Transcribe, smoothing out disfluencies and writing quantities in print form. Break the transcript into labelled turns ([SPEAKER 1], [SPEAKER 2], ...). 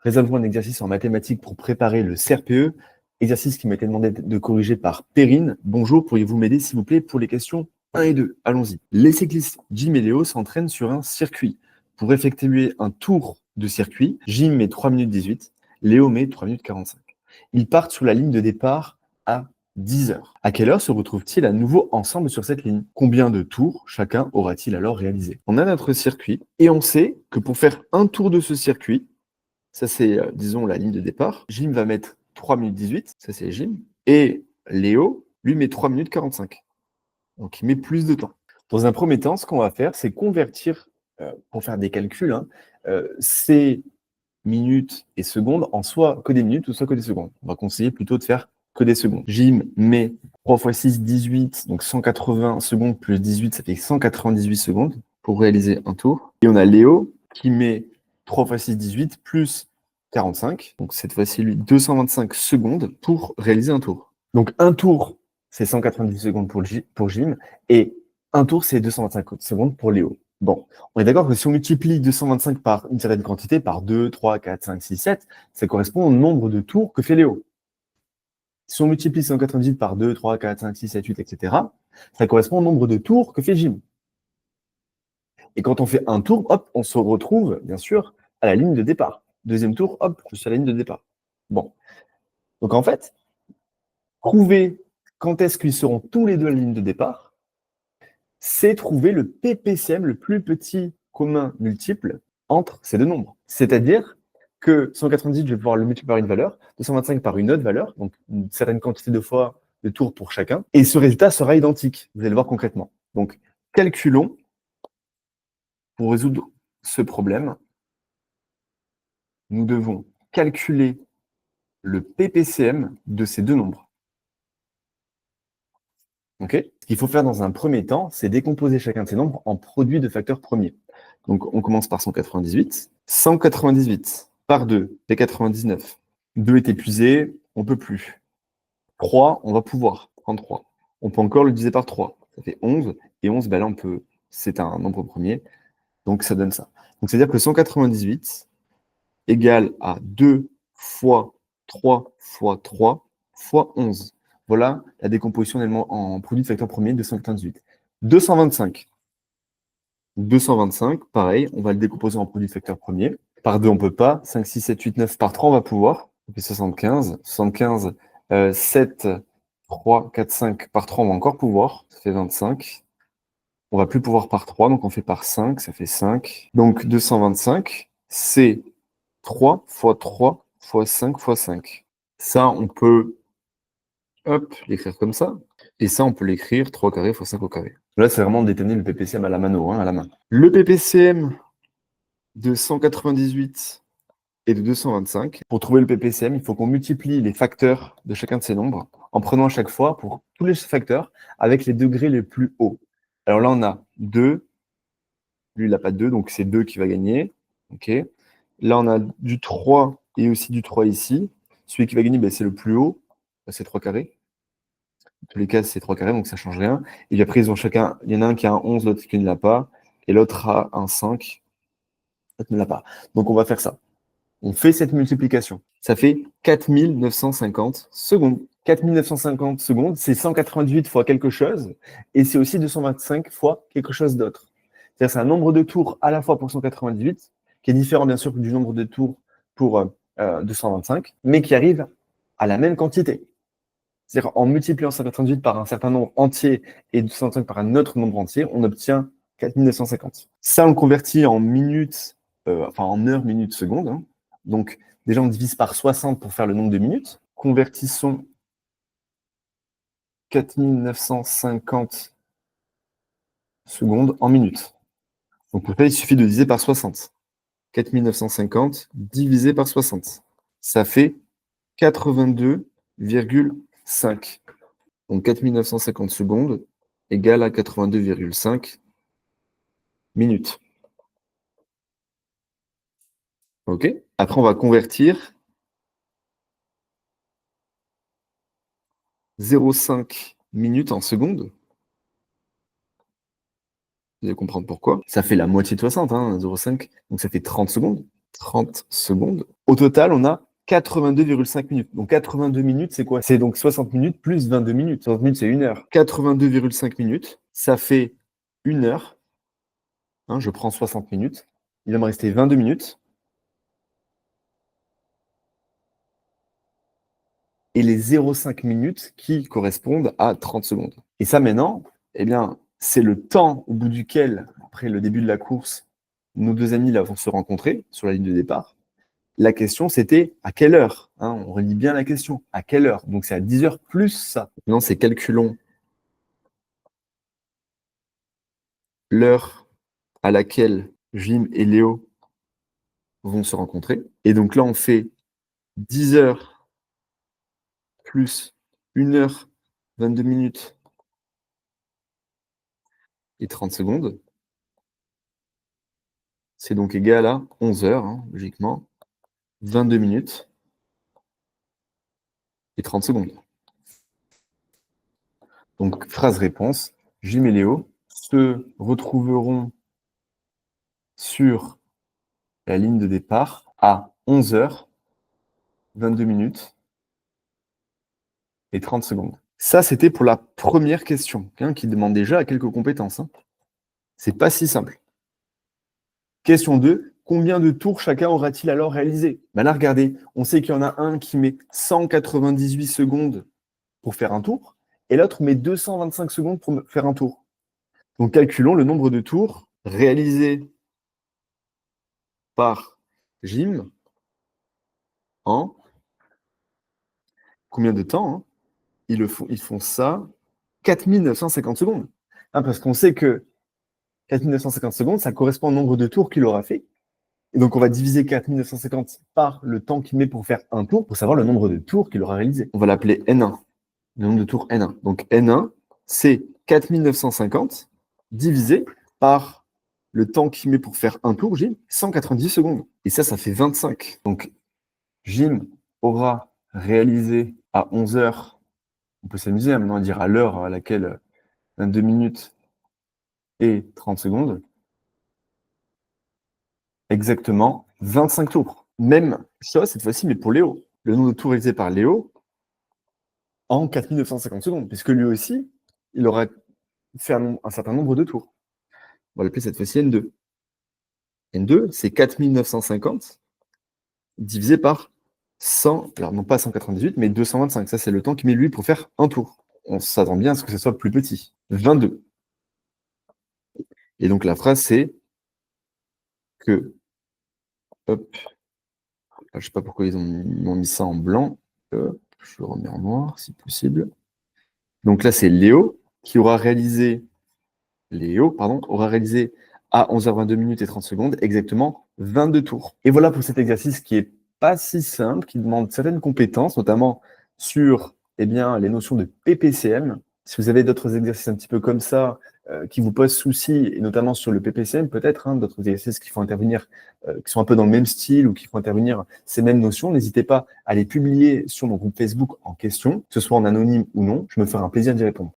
[SPEAKER 1] Résolvons un exercice en mathématiques pour préparer le CRPE, exercice qui m'a été demandé de corriger par Perrine. Bonjour, pourriez-vous m'aider s'il vous plaît pour les questions 1 et 2? Allons-y. Les cyclistes Jim et Léo s'entraînent sur un circuit. Pour effectuer un tour de circuit, Jim met 3 minutes 18, Léo met 3 minutes 45. Ils partent sur la ligne de départ à 10 heures. À quelle heure se retrouvent-ils à nouveau ensemble sur cette ligne? Combien de tours chacun aura-t-il alors réalisé? On a notre circuit et on sait que pour faire un tour de ce circuit, ça, c'est, disons, la ligne de départ. Jim va mettre 3 minutes 18, ça c'est Jim. Et Léo, lui, met 3 minutes 45. Donc, il met plus de temps. Dans un premier temps, ce qu'on va faire, c'est convertir, pour faire des calculs, ces minutes et secondes en soit que des minutes ou soit que des secondes. On va conseiller plutôt de faire que des secondes. Jim met 3 fois 6, 18, donc 180 secondes plus 18, ça fait 198 secondes pour réaliser un tour. Et on a Léo qui met 3 fois 6, 18, plus 45, donc cette fois-ci, lui, 225 secondes pour réaliser un tour. Donc un tour, c'est 190 secondes pour Jim, et un tour, c'est 225 secondes pour Léo. Bon, on est d'accord que si on multiplie 225 par une certaine quantité, par 2, 3, 4, 5, 6, 7, ça correspond au nombre de tours que fait Léo. Si on multiplie 198 par 2, 3, 4, 5, 6, 7, 8, etc., ça correspond au nombre de tours que fait Jim. Et quand on fait un tour, hop, on se retrouve, bien sûr, à la ligne de départ. Deuxième tour, hop, je suis à la ligne de départ. Bon. Donc en fait, trouver quand est-ce qu'ils seront tous les deux à la ligne de départ, c'est trouver le PPCM, le plus petit commun multiple, entre ces deux nombres. C'est-à-dire que 198, je vais pouvoir le multiplier par une valeur, 225 par une autre valeur, donc une certaine quantité de fois de tours pour chacun, et ce résultat sera identique. Vous allez le voir concrètement. Donc, calculons pour résoudre ce problème. Nous devons calculer le PPCM de ces deux nombres. Okay. Ce qu'il faut faire dans un premier temps, c'est décomposer chacun de ces nombres en produits de facteurs premiers. Donc, on commence par 198. 198 par 2 fait 99. 2 est épuisé, on ne peut plus. 3, on va pouvoir. 33. On peut encore le diviser par 3. Ça fait 11. Et 11, ben là, on peut. C'est un nombre premier. Donc, ça donne ça. Donc, c'est-à-dire que 198 égale à 2 fois 3 fois 3 fois 11. Voilà la décomposition en produit de facteur premier de 198. 225. 225, pareil, on va le décomposer en produit de facteur premier. Par 2, on ne peut pas. 5, 6, 7, 8, 9, par 3, on va pouvoir. Ça fait 75. 75, 7, 3, 4, 5, par 3, on va encore pouvoir. Ça fait 25. On ne va plus pouvoir par 3, donc on fait par 5, ça fait 5. Donc 225, c'est 3 fois 3 fois 5 fois 5. Ça, on peut l'écrire comme ça. Et ça, on peut l'écrire 3 au carré fois 5 au carré. Là, c'est vraiment déterminer le PPCM à la mano, à la main. Le PPCM de 198 et de 225. Pour trouver le PPCM, il faut qu'on multiplie les facteurs de chacun de ces nombres en prenant à chaque fois, pour tous les facteurs, avec les degrés les plus hauts. Alors là, on a 2. Lui, il n'a pas de 2, donc c'est 2 qui va gagner. OK. Là, on a du 3 et aussi du 3 ici. Celui qui va gagner, c'est le plus haut. C'est 3 carrés. En tous les cas, c'est 3 carrés, donc ça ne change rien. Et puis après, ils ont chacun, il y en a un qui a un 11, l'autre qui ne l'a pas, et l'autre a un 5, l'autre ne l'a pas. Donc on va faire ça. On fait cette multiplication. Ça fait 4950 secondes. 4950 secondes, c'est 198 fois quelque chose, et c'est aussi 225 fois quelque chose d'autre. C'est-à-dire c'est un nombre de tours à la fois pour 198, qui est différent bien sûr du nombre de tours pour 225, mais qui arrive à la même quantité. C'est-à-dire en multipliant 198 par un certain nombre entier et 225 par un autre nombre entier, on obtient 4950. Ça, on le convertit en minutes, en heures, minutes, secondes. Hein. Donc, déjà, on divise par 60 pour faire le nombre de minutes. Convertissons 4950 secondes en minutes. Donc, pour ça, il suffit de diviser par 60. 4950 divisé par 60. Ça fait 82,5. Donc 4950 secondes égale à 82,5 minutes. OK? Après, on va convertir 0,5 minutes en secondes. Vous allez comprendre pourquoi. Ça fait la moitié de 60, 0,5. Donc ça fait 30 secondes. 30 secondes. Au total, on a 82,5 minutes. Donc 82 minutes, c'est quoi? C'est donc 60 minutes plus 22 minutes. 60 minutes, c'est 1 heure. 82,5 minutes, ça fait 1 heure. Hein, je prends 60 minutes. Il va me rester 22 minutes. Et les 0,5 minutes qui correspondent à 30 secondes. Et ça, maintenant, eh bien, c'est le temps au bout duquel, après le début de la course, nos deux amis là vont se rencontrer sur la ligne de départ. La question, c'était à quelle heure, hein, on relie bien la question. À quelle heure? Donc, c'est à 10 heures plus ça. Maintenant, c'est calculons l'heure à laquelle Jim et Léo vont se rencontrer. Et donc là, on fait 10 heures plus 1 heure, 22 minutes et 30 secondes. C'est donc égal à 11 heures, hein, logiquement, 22 minutes et 30 secondes. Donc, phrase-réponse, Jim et Léo se retrouveront sur la ligne de départ à 11 heures, 22 minutes et 30 secondes. Ça, c'était pour la première question, hein, qui demande déjà quelques compétences. Hein. C'est pas si simple. Question 2, combien de tours chacun aura-t-il alors réalisé? Ben là, regardez, on sait qu'il y en a un qui met 198 secondes pour faire un tour, et l'autre met 225 secondes pour faire un tour. Donc calculons le nombre de tours réalisés par Jim en combien de temps, hein? Ils font ça 4950 secondes. Hein, parce qu'on sait que 4950 secondes, ça correspond au nombre de tours qu'il aura fait. Et donc, on va diviser 4950 par le temps qu'il met pour faire un tour pour savoir le nombre de tours qu'il aura réalisé. On va l'appeler N1, le nombre de tours N1. Donc, N1, c'est 4950 divisé par le temps qu'il met pour faire un tour, Jim, 190 secondes. Et ça fait 25. Donc, Jim aura réalisé à 11 heures, on peut s'amuser maintenant à dire à l'heure à laquelle 22 minutes et 30 secondes, exactement 25 tours. Même chose cette fois-ci, mais pour Léo. Le nombre de tours réalisés par Léo en 4950 secondes, puisque lui aussi, il aura fait un certain nombre de tours. On va l'appeler cette fois-ci N2. N2, c'est 4950 divisé par 100, alors non pas 198, mais 225. Ça, c'est le temps qu'il met lui pour faire un tour. On s'attend bien à ce que ce soit plus petit. 22. Et donc la phrase, c'est que, hop, je ne sais pas pourquoi ils m'ont mis ça en blanc. Je le remets en noir, si possible. Donc là, c'est Léo qui aura réalisé, aura réalisé à 11h22 minutes et 30 secondes, exactement 22 tours. Et voilà pour cet exercice qui est pas si simple, qui demande certaines compétences, notamment sur les notions de PPCM. Si vous avez d'autres exercices un petit peu comme ça, qui vous posent souci, et notamment sur le PPCM, peut-être, hein, d'autres exercices qui font intervenir, qui sont un peu dans le même style ou qui font intervenir ces mêmes notions, n'hésitez pas à les publier sur mon groupe Facebook en question, que ce soit en anonyme ou non. Je me ferai un plaisir d'y répondre.